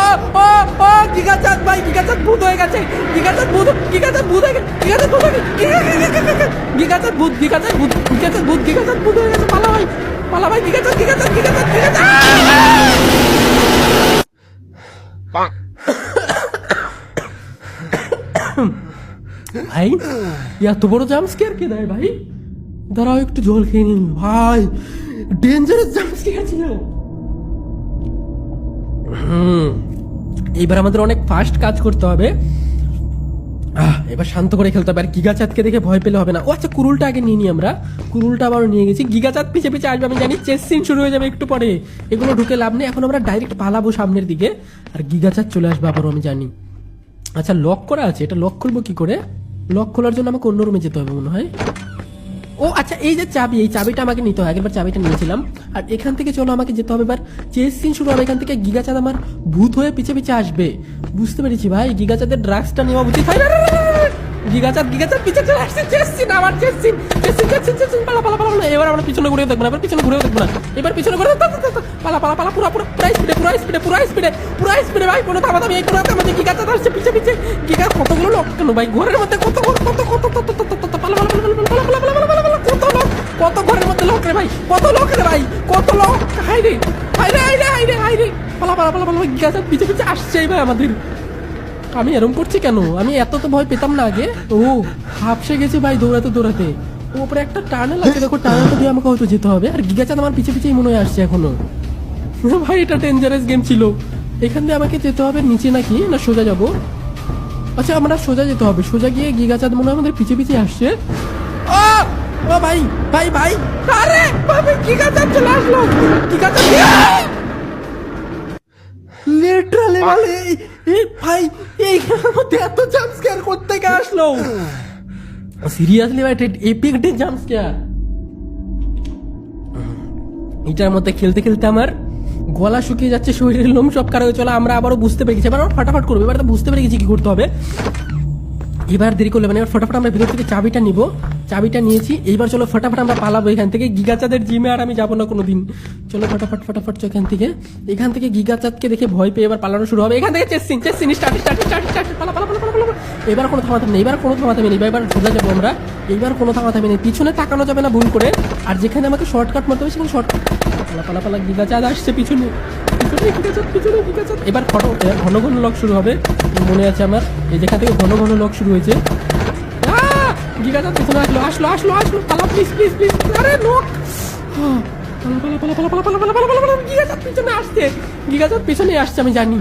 ও ও ও গিগাচাঁদ ভাই, গিগাচাঁদ ভূত হয়ে গেছে, গিগাচাঁদ ভূত, গিগাচাঁদ ভূত হয়ে গেছে, গিগাচাঁদ ভূত হয়ে গেছে, গিগাচাঁদ ভূত, গিগাচাঁদ ভূত, গিগাচাঁদ ভূত, গিগাচাঁদ ভূত হয়ে গেছে। পালা ভাই, পালা ভাই, গিগাচাঁদ, গিগাচাঁদ, গিগাচাঁদ, গিগাচাঁদ। ভাই এত বড় জাম্প স্কেয়ার কে দেয় ভাই? দাঁড়াও একটু জল খেয়ে নিন ভাই, ডেঞ্জারাস জাম্প স্কেয়ার ছিল। এবার আমাদের অনেক ফাস্ট কাজ করতে হবে। এবার শান্ত করে খেলতে হবে, আর গিগাচাঁদকে দেখে ভয় পেলে হবে না। ও আচ্ছা, কুরুলটা আগে নিয়ে নিই আমরা, কুরুলটা আবার নিয়ে গেছি। গিগাচাঁদ পিছে পিছে আসবে, আমি জানি চেস সিন শুরু হয়ে যাবে একটু পরে, এগুলো ঢুকে লাভ নেই। এখন আমরা ডাইরেক্ট পালাবো সামনের দিকে, আর গিগাচাঁদ চলে আসবে আবারও, আমি জানি। আচ্ছা লক করা আছে, এটা লক খুলবো কি করে? লক খোলার জন্য আমাকে অন্য রুমে যেতে হবে মনে হয়। ও আচ্ছা, এই যে চাবি, এই চাবিটা আমাকে নিতে হয়, আগেরবার চাবিটা নিয়েছিলাম। আর এখান থেকে চলো আমাকে যেতে হবে, এবার চেস সিন শুরু হবে। এখান থেকে গিগাচাঁদ আমার ভূত হয়ে পিছে পিছে আসবে, বুঝতে পেরেছি ভাই। গিগাচাঁদের ড্রাগসটা নেওয়া উচিত। গিগাচাঁদ, গিগাচাঁদ পিছে চলে আসছে, চেস সিন, আমার chase scene, chase scene, chase scene, chase scene, পালা পালা পালা। এবার আমরা পিছনে ঘুরেও দেখবো না, এবার পিছনে ঘুরেও দেখবো না, এবার পিছনে ঘুরে পালা পালা পালা, পুরো পুরো পুরো স্পিডে, পুরো স্পিডে, পুরো স্পিডে, পুরো স্পিডে ভাই, কোনো থামাতামি, এই কোনো থামাতামি। গিগাচাঁদ আসছে পিছে পিছে, গিগা কতগুলো লোক কেন ভাই ঘরের মধ্যে, কত কত কত কত কত পালা পালা পালা পালা পালা পালা পালা পালা, কত লোক, কত ঘরের মধ্যে লোক রে ভাই, কত লোক রে ভাই, কত লোক। হাই রে হাই রে হাই রে হাই রে হাই রে, পালা পালা পালা পালা। গিগাচাঁদ পিছে পিছে আসছে ভাই আমাদের। আমি এরম করছি কেন? আমি এত তো ভয় পেতাম না আগে। ও হাফসে গেছে ভাই দৌড়াতে দৌড়াতে। ওপরে একটা টানেল আছে, দেখো টানেলটা দিয়ে আমাকে হয়তো যেতে হবে। আর গিগাচাঁদ আমার পিছে পিছেই মনে হয় আসছে এখনো। ভাই এটা ডেঞ্জারাস গেম ছিল। এখান দিয়ে আমাকে যেতে হবে নিচে নাকি না সোজা যাব? আচ্ছা আমরা সোজা যেতে হবে, সোজা গিয়ে গিগাচাঁদ মনে হয় আমাদের পিছে পিছে আসছে। ও ভাই ভাই ভাই, আরে ভাই গিগাচাঁদ চলে আসলো, গিগাচাঁদ লিটারালি মানে এই ভাই এইখানের মধ্যে এত জাম্প স্কেয়ার করতে কে আসলো? সিরিয়াসলি ভাই, এপিক ডে জাম্প স্কেয়ার। এটার মধ্যে খেলতে খেলতে আমার গলা শুকিয়ে যাচ্ছে, শরীরের লোম সব কারো চলা। আমরা আবারও বুঝতে পেরে গেছি, এবার ফাটাফাট করবো। এবার তো বুঝতে পেরে গেছি কি করতে হবে। এবার দেরি করলে মানে, এবার ফটাফট আমরা ভিতর থেকে চাবিটা নিব। চাবিটা নিয়েছি, এইবার চলো ফটাফট আমরা পালাবো এখান থেকে। গিগাচাঁদের জিমে আর আমি যাবো না কোনোদিন। চলো ফটাফট ফটাফট এখান থেকে গিগাচাঁদকে দেখে ভয় পেয়ে এবার পালানো শুরু হবে। এখান থেকে chase scene start start start start, পালা পালা পালা পালা। এবার কোনো থামাতামি নেই, এবার কোনো থামাতামি নেই, এবার সোজা যাবো আমরা। এইবার কোনো থামাতামি নেই, পিছনে তাকানো যাবে না ভুল করে। আর যেখানে আমাকে শর্টকাট মারতে হবে সেখানে শর্টকাট। পালা পালা পালা, গিগাচাঁদ আসছে পিছনে, পিছনে গিগাচাঁদ। এবার ঘন ঘন লক শুরু হবে, মনে আছে আমার। এই যেখান থেকে ঘন ঘন লক শুরু হয়েছে। গিগাচাঁদ পিছনে আসলো আসলো আসলো আসলো, পালা প্লিজ প্লিজ প্লিজ। আরে লক, পালা পালা পালা পালা পালা পালা পালা পালা পালা। গিগাচাঁদ পিছনে আসছে, গিগাচাঁদ পিছনে আসছে, আমি জানি।